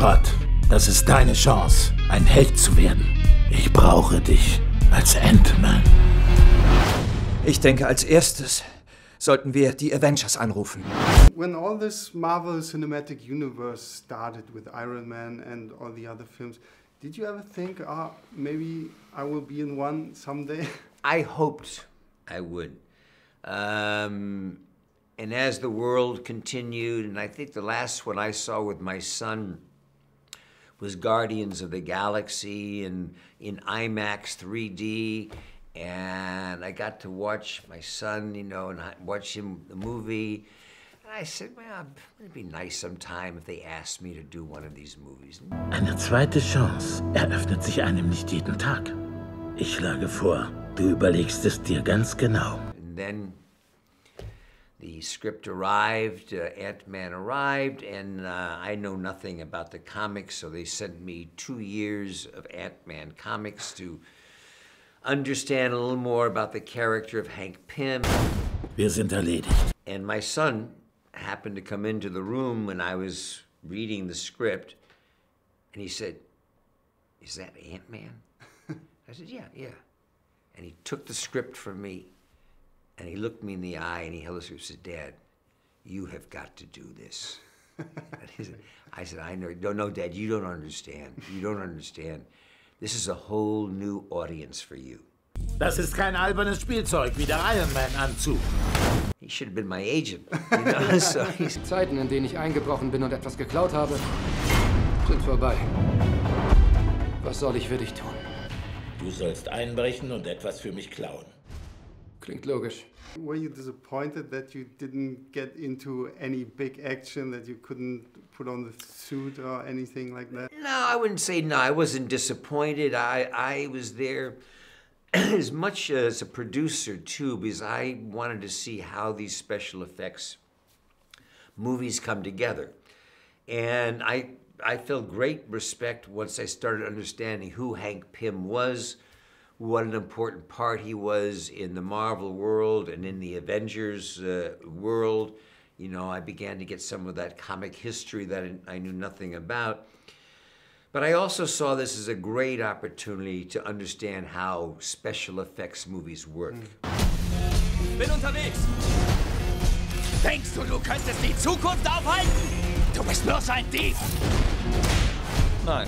Schrott. Das ist deine Chance, ein Held zu werden. Ich brauche dich als Ant-Man. Ich denke, als erstes sollten wir die Avengers anrufen. When all this Marvel Cinematic Universe started with Iron Man and all the other films, did you ever think, maybe I will be in one someday? I hoped I would. And as the world continued, and I think the last one I saw with my son was Guardians of the Galaxy in IMAX 3D, and I got to watch my son, and watch him the movie. And I said, well, it'd be nice sometime if they asked me to do one of these movies. Eine zweite Chance eröffnet sich einem nicht jeden Tag. Ich schlage vor, du überlegst es dir ganz genau. And then the script arrived, Ant-Man arrived, and I know nothing about the comics, so they sent me 2 years of Ant-Man comics to understand a little more about the character of Hank Pym. Wir sind erledigt. And my son happened to come into the room when I was reading the script, and he said, "Is that Ant-Man?" I said, yeah. And he took the script from me, and he looked me in the eye, and he held the script and said, "Dad, you have got to do this." I said, "I know. No, Dad, you don't understand. You don't understand. This is a whole new audience for you." Das ist kein albernes Spielzeug wie der Iron Man-Anzug. He should have been my agent. So Die Zeiten, in denen ich eingebrochen bin und etwas geklaut habe, sind vorbei. Was soll ich für dich tun? Du sollst einbrechen und etwas für mich klauen. Klingt logisch. Were you disappointed that you didn't get into any big action, that you couldn't put on the suit or anything like that? No, I wouldn't say no. I wasn't disappointed. I was there as much as a producer, too, because I wanted to see how these special effects movies come together. And I felt great respect once I started understanding who Hank Pym was, what an important part he was in the Marvel world and in the Avengers world. I began to get some of that comic history that I knew nothing about. But I also saw this as a great opportunity to understand how special effects movies work. Bin unterwegs! Denkst du, du könntest die Zukunft aufhalten? Du bist bloß ein Dieb! Nein.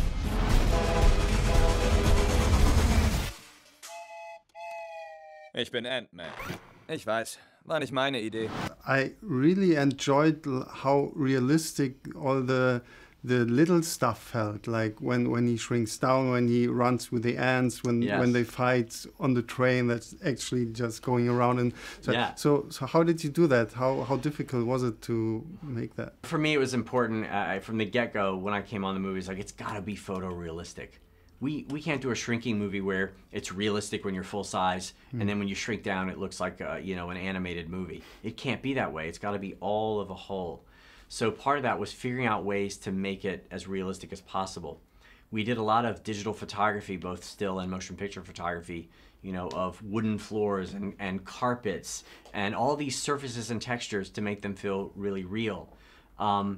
Ich bin Ant-Man. Ich weiß, war nicht meine Idee. I really enjoyed how realistic all the little stuff felt, like when he shrinks down, when he runs with the ants, when they fight on the train that's actually just going around. And so how did you do that? How difficult was it to make that? For me, it was important from the get-go when I came on the movies, like, it's gotta be photorealistic. We can't do a shrinking movie where it's realistic when you're full size, and then when you shrink down, it looks like an animated movie. It can't be that way. It's gotta be all of a whole. So part of that was figuring out ways to make it as realistic as possible. We did a lot of digital photography, both still and motion picture photography, of wooden floors and carpets and all these surfaces and textures to make them feel really real. And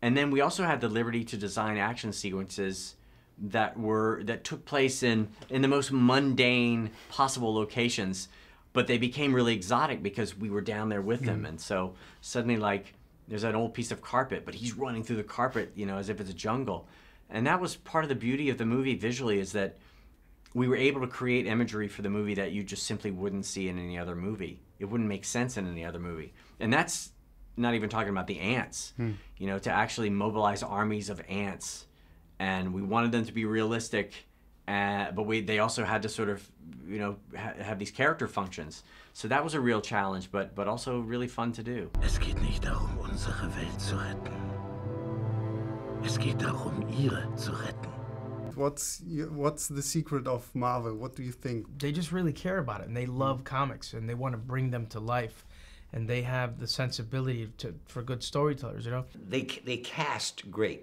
then we also had the liberty to design action sequences that took place in the most mundane possible locations, but they became really exotic because we were down there with them. And so suddenly, like, there's an old piece of carpet, but he's running through the carpet, as if it's a jungle. And that was part of the beauty of the movie visually, is that we were able to create imagery for the movie that you just simply wouldn't see in any other movie. It wouldn't make sense in any other movie. And that's not even talking about the ants, to actually mobilize armies of ants. And we wanted them to be realistic, but they also had to sort of, have these character functions. So that was a real challenge, but also really fun to do. Es geht nicht darum, unsere Welt zu retten. Es geht darum, ihre zu retten. What's the secret of Marvel? What do you think? They just really care about it, and they love comics, and they want to bring them to life, and they have the sensibility for good storytellers. They cast great.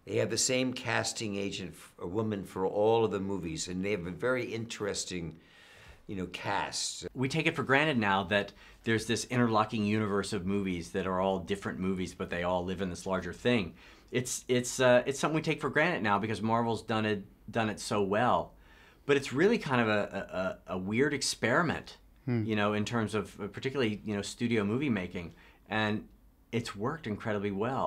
They have the same casting agent, a woman, for all of the movies, and they have a very interesting you know, casts. We take it for granted now that there's this interlocking universe of movies that are all different movies, but they all live in this larger thing. It's something we take for granted now because Marvel's done it so well. But it's really kind of a weird experiment, you know, in terms of particularly, you know, studio movie making, and it's worked incredibly well.